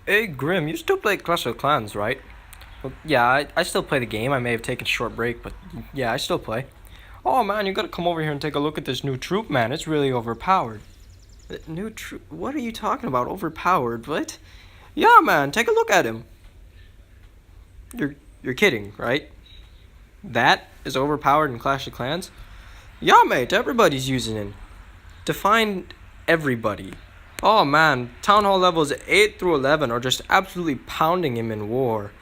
Hey Grim, you still play Clash of Clans, right? Well, yeah, I still play the game. I may have taken a short break, but yeah, I still play. Oh man, you gotta come over here and take a look at this new troop, man. It's really overpowered. New troop? What are you talking about? Overpowered? What? Yeah, man, take a look at him. You're kidding, right? That is overpowered in Clash of Clans? Yeah, mate, everybody's using it. Define everybody. Oh man, Town Hall levels 8 through 11 are just absolutely pounding him in war.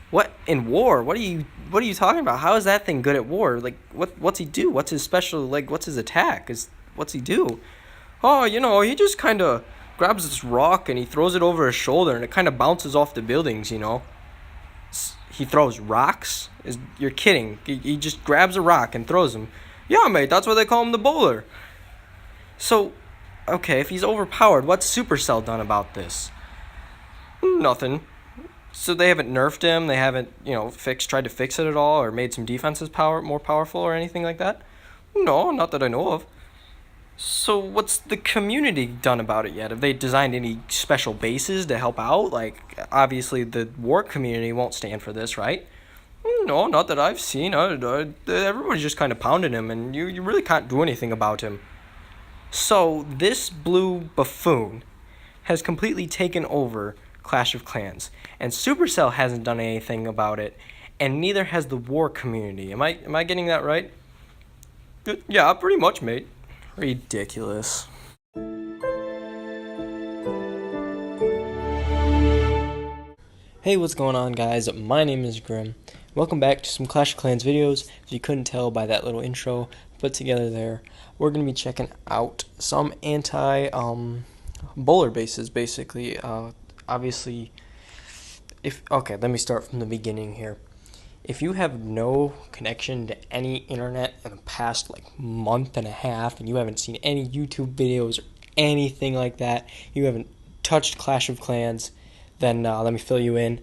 What in war? What are you talking about? How is that thing good at war? Like what's he do? What's his special like what's his attack? Is what's he do? Oh, he just kind of grabs this rock and he throws it over his shoulder and it kind of bounces off the buildings. He throws rocks? You're kidding. He just grabs a rock and throws them. Yeah, mate, that's why they call him the bowler. So, okay, if he's overpowered, what's Supercell done about this? Nothing. So they haven't nerfed him. They haven't, tried to fix it at all, or made some defenses more powerful, or anything like that. No, not that I know of. So what's the community done about it yet? Have they designed any special bases to help out? Like, obviously the war community won't stand for this, right? No, not that I've seen. Everybody's just kind of pounding him, and you really can't do anything about him. So this blue buffoon has completely taken over Clash of Clans, and Supercell hasn't done anything about it, and neither has the war community. Am I getting that right? Yeah, pretty much, mate. Ridiculous. Hey, what's going on, guys? My name is Grim. Welcome back to some Clash of Clans videos. If you couldn't tell by that little intro put together there, we're going to be checking out some bowler bases, basically. Obviously, okay, let me start from the beginning here. If you have no connection to any internet in the past like month and a half, and you haven't seen any YouTube videos or anything like that, you haven't touched Clash of Clans, then let me fill you in.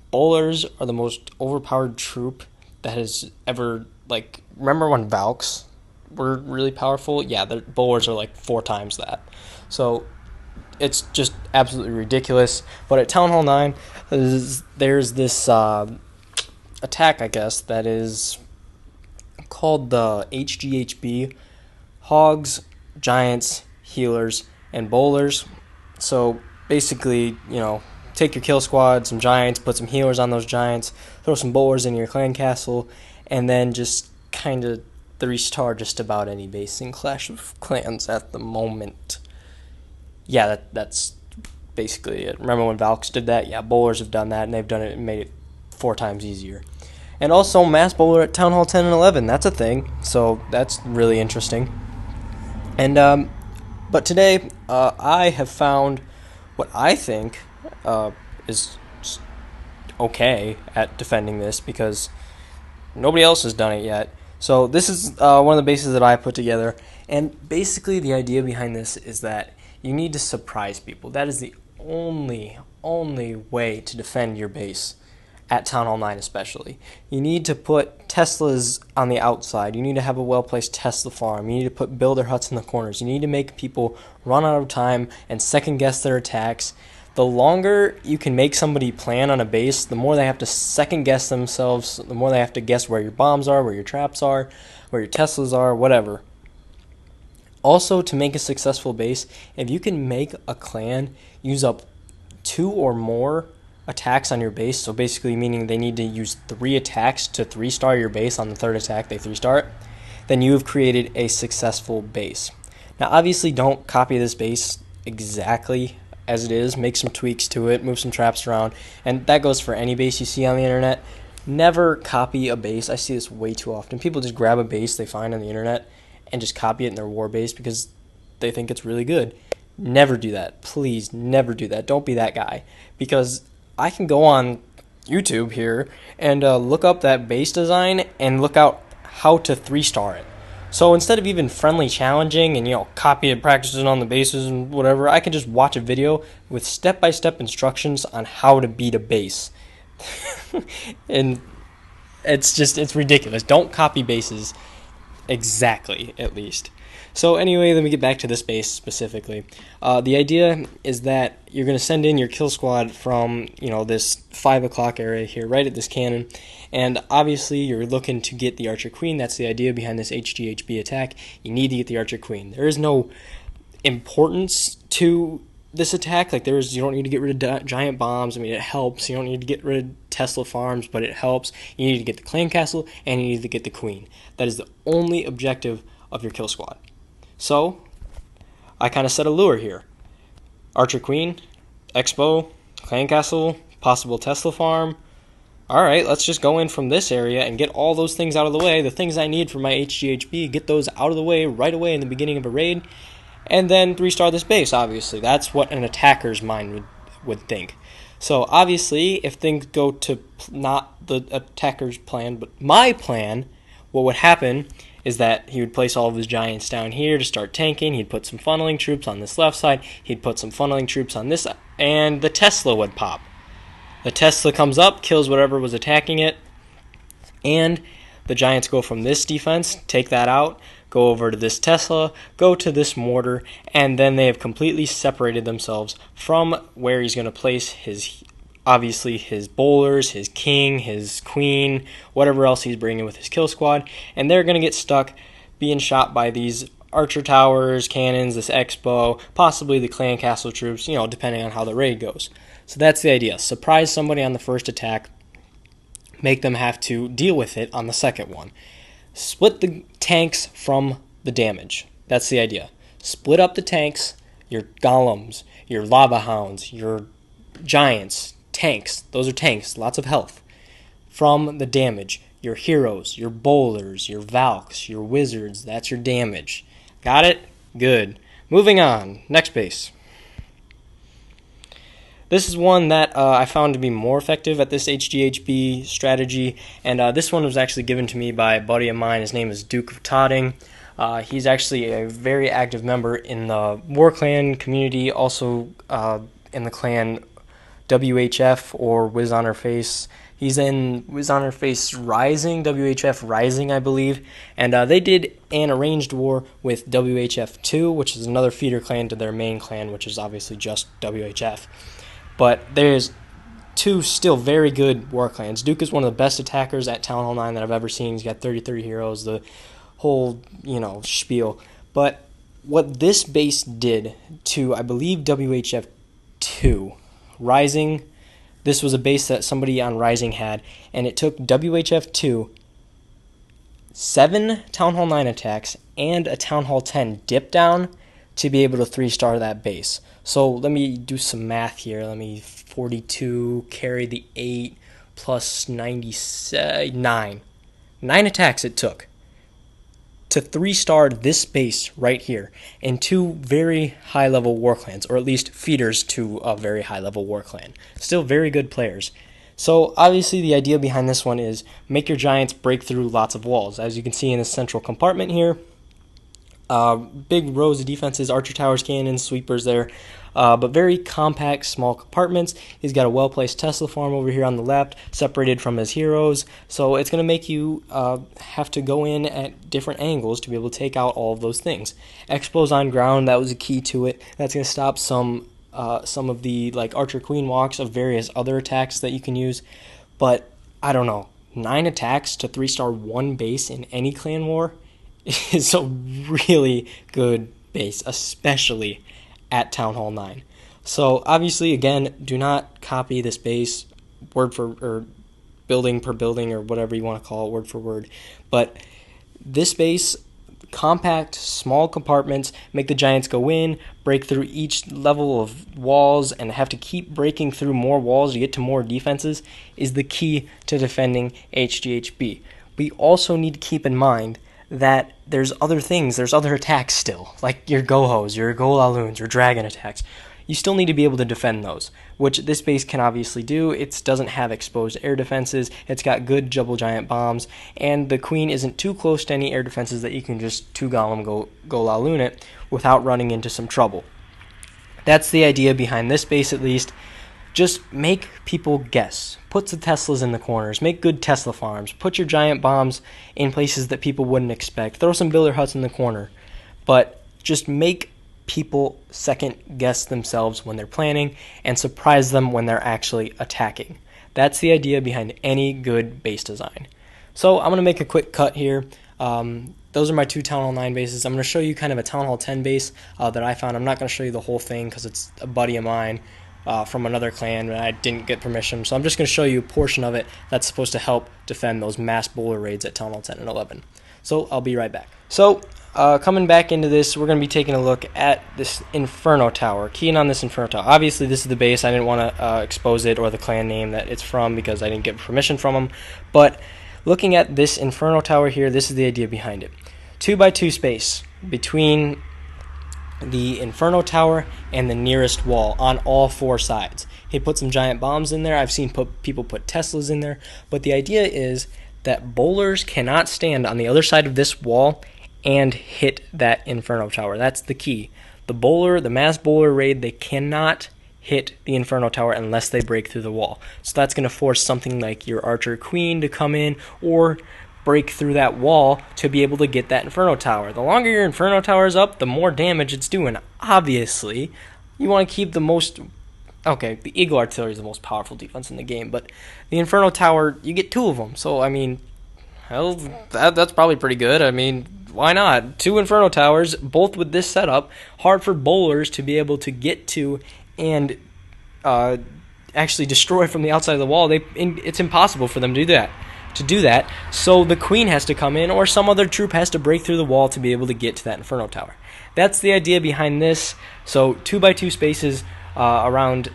Bowlers are the most overpowered troop that has ever, like, remember when Valks were really powerful? Yeah, the bowlers are like 4 times that. So it's just absolutely ridiculous. But at Town Hall 9, there's this attack, I guess, that is called the HGHB: Hogs, Giants, Healers, and Bowlers. So basically, take your kill squad, some Giants, put some healers on those Giants, throw some Bowlers in your clan castle, and then just kind of 3-star just about any base in Clash of Clans at the moment. Yeah, that's basically it. Remember when Valks did that? Yeah, Bowlers have done that, and they've done it and made it 4 times easier. And also Mass Bowler at Town Hall 10 and 11. That's a thing, so that's really interesting. And but today I have found what I think is okay at defending this because nobody else has done it yet. So this is one of the bases that I put together, and basically the idea behind this is that you need to surprise people. That is the only way to defend your base at Town Hall 9 especially. You need to put Teslas on the outside. You need to have a well-placed Tesla farm. You need to put builder huts in the corners. You need to make people run out of time and second-guess their attacks. The longer you can make somebody plan on a base, the more they have to second-guess themselves, the more they have to guess where your bombs are, where your traps are, where your Teslas are, whatever. Also, to make a successful base, if you can make a clan use up 2 or more attacks on your base, so basically meaning they need to use 3 attacks to 3-star your base. On the 3rd attack they 3-star it, then you have created a successful base. Now obviously don't copy this base exactly as it is. Make some tweaks to it, move some traps around, and that goes for any base you see on the internet. Never copy a base. I see this way too often. People just grab a base they find on the internet and just copy it in their war base because they think it's really good. Never do that. Please never do that. Don't be that guy, because I can go on YouTube here and look up that base design and look out how to 3-star it. So instead of even friendly challenging and copy and practicing on the bases and whatever, I can just watch a video with step-by-step instructions on how to beat a base. And it's ridiculous. Don't copy bases exactly, at least. So anyway, let me get back to this base specifically. The idea is that you're going to send in your kill squad from this 5 o'clock area here, right at this cannon, and obviously you're looking to get the Archer Queen. That's the idea behind this HGHB attack. You need to get the Archer Queen. There is no importance to this attack. Like you don't need to get rid of giant bombs. I mean, it helps. You don't need to get rid of Tesla farms, but it helps. You need to get the clan castle, and you need to get the queen. That is the only objective of your kill squad. So, I kind of set a lure here. Archer Queen, Expo, Clan Castle, possible Tesla farm. Alright, let's just go in from this area and get all those things out of the way. The things I need for my HGHB, get those out of the way right away in the beginning of a raid. And then 3-star this base, obviously. That's what an attacker's mind would think. So, obviously, if things go to not the attacker's plan, but my plan, what would happen is that he would place all of his giants down here to start tanking. He'd put some funneling troops on this left side. He'd put some funneling troops on this, and the Tesla would pop. The Tesla comes up, kills whatever was attacking it, and the giants go from this defense, take that out, go over to this Tesla, go to this mortar, and then they have completely separated themselves from where he's going to place his, obviously, his bowlers, his king, his queen, whatever else he's bringing with his kill squad, and they're going to get stuck being shot by these archer towers, cannons, this Expo, possibly the clan castle troops, depending on how the raid goes. So that's the idea. Surprise somebody on the first attack, make them have to deal with it on the second one. Split the tanks from the damage. That's the idea. Split up the tanks, your golems, your lava hounds, your giants, tanks. Those are tanks, lots of health. From the damage, your heroes, your bowlers, your valks, your wizards, that's your damage. Got it? Good. Moving on. Next base. This is one that I found to be more effective at this HGHB strategy, and this one was actually given to me by a buddy of mine. His name is Duke of Totting. He's actually a very active member in the War Clan community, also in the clan WHF or Wiz on Her Face. He's in Wiz on Her Face Rising, WHF Rising, I believe, and they did an arranged war with WHF 2, which is another feeder clan to their main clan, which is obviously just WHF. But there's two still very good war clans. Duke is one of the best attackers at Town Hall 9 that I've ever seen. He's got 33 heroes, the whole, spiel. But what this base did to, I believe, WHF 2, Rising, this was a base that somebody on Rising had, and it took WHF 2 7 Town Hall 9 attacks and a Town Hall 10 dip down to be able to 3-star that base. So let me do some math here. Let me 42 carry the 8 plus 9. 9 attacks it took to 3-star this base right here, and 2 very high-level war clans, or at least feeders to a very high-level war clan. Still very good players. So obviously the idea behind this one is make your giants break through lots of walls. As you can see in the central compartment here, big rows of defenses, archer towers, cannons, sweepers there, but very compact, small compartments. He's got a well-placed Tesla farm over here on the left, separated from his heroes, so it's going to make you have to go in at different angles to be able to take out all of those things. Expos on ground, that was a key to it. That's going to stop some of the archer queen walks of various other attacks that you can use, but I don't know, 9 attacks to 3-star one base in any clan war is a really good base, especially at Town Hall 9. So obviously, again, do not copy this base word for or building per building or whatever you want to call it, word for word. But this base, compact, small compartments, make the giants go in, break through each level of walls, and have to keep breaking through more walls to get to more defenses is the key to defending HGHB. We also need to keep in mind that there's other things, there's other attacks still, like your Gohos, your Golaloons, your Dragon attacks. You still need to be able to defend those, which this base can obviously do. It doesn't have exposed air defenses, it's got good double giant bombs, and the Queen isn't too close to any air defenses that you can just 2 Golem Golaloon it without running into some trouble. That's the idea behind this base, at least. Just make people guess. Put the Teslas in the corners. Make good Tesla farms. Put your giant bombs in places that people wouldn't expect. Throw some builder huts in the corner. but just make people second guess themselves when they're planning and surprise them when they're actually attacking. That's the idea behind any good base design. So I'm going to make a quick cut here. Those are my two Town Hall 9 bases. I'm going to show you kind of a Town Hall 10 base that I found. I'm not going to show you the whole thing because it's a buddy of mine from another clan and I didn't get permission. So I'm just going to show you a portion of it that's supposed to help defend those mass bowler raids at Town Hall 10 and 11. So I'll be right back. So coming back into this, we're going to be taking a look at this Inferno Tower, keying on this Inferno Tower. Obviously, this is the base. I didn't want to expose it or the clan name that it's from because I didn't get permission from them. But looking at this Inferno Tower here, this is the idea behind it. 2x2 space between the Inferno Tower and the nearest wall on all four sides. He put some giant bombs in there. I've seen people put Teslas in there. But the idea is that bowlers cannot stand on the other side of this wall and hit that Inferno Tower. That's the key. The mass bowler raid, they cannot hit the Inferno Tower unless they break through the wall. So that's going to force something like your Archer Queen to come in or break through that wall to be able to get that Inferno Tower. The longer your Inferno Tower is up, the more damage it's doing. Obviously, you want to keep the most... Okay, the Eagle Artillery is the most powerful defense in the game, but the Inferno Tower, you get two of them. So, I mean, hell, that's probably pretty good. I mean, why not? Two Inferno Towers, both with this setup, hard for bowlers to be able to get to and actually destroy from the outside of the wall. It's impossible for them to do that. So the Queen has to come in, or some other troop has to break through the wall to be able to get to that Inferno Tower. That's the idea behind this. So 2x2 spaces around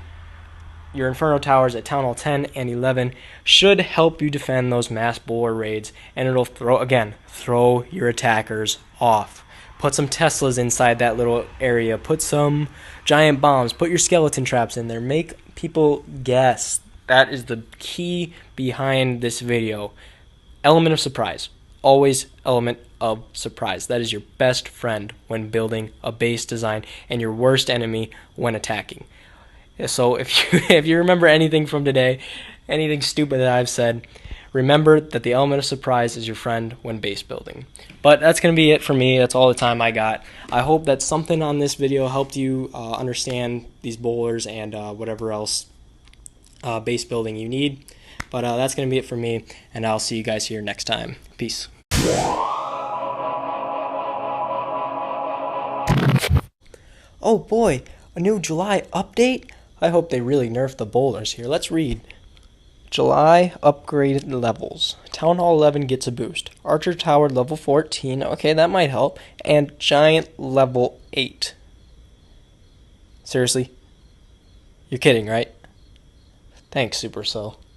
your Inferno Towers at Town Hall 10 and 11 should help you defend those mass bowler raids, and it'll throw your attackers off. Put some Teslas inside that little area. Put some giant bombs. Put your skeleton traps in there. Make people guess. That is the key behind this video. Element of surprise. Always element of surprise. That is your best friend when building a base design and your worst enemy when attacking. So if you remember anything from today, anything stupid that I've said, remember that the element of surprise is your friend when base building. But that's going to be it for me. That's all the time I got. I hope that something on this video helped you understand these bowlers and whatever else base building you need. But that's going to be it for me, and I'll see you guys here next time. Peace. Oh boy, a new July update? I hope they really nerfed the bowlers here. Let's read. July upgraded levels. Town Hall 11 gets a boost. Archer Tower level 14. Okay, that might help. And Giant level 8. Seriously? You're kidding, right? Thanks, Supercell.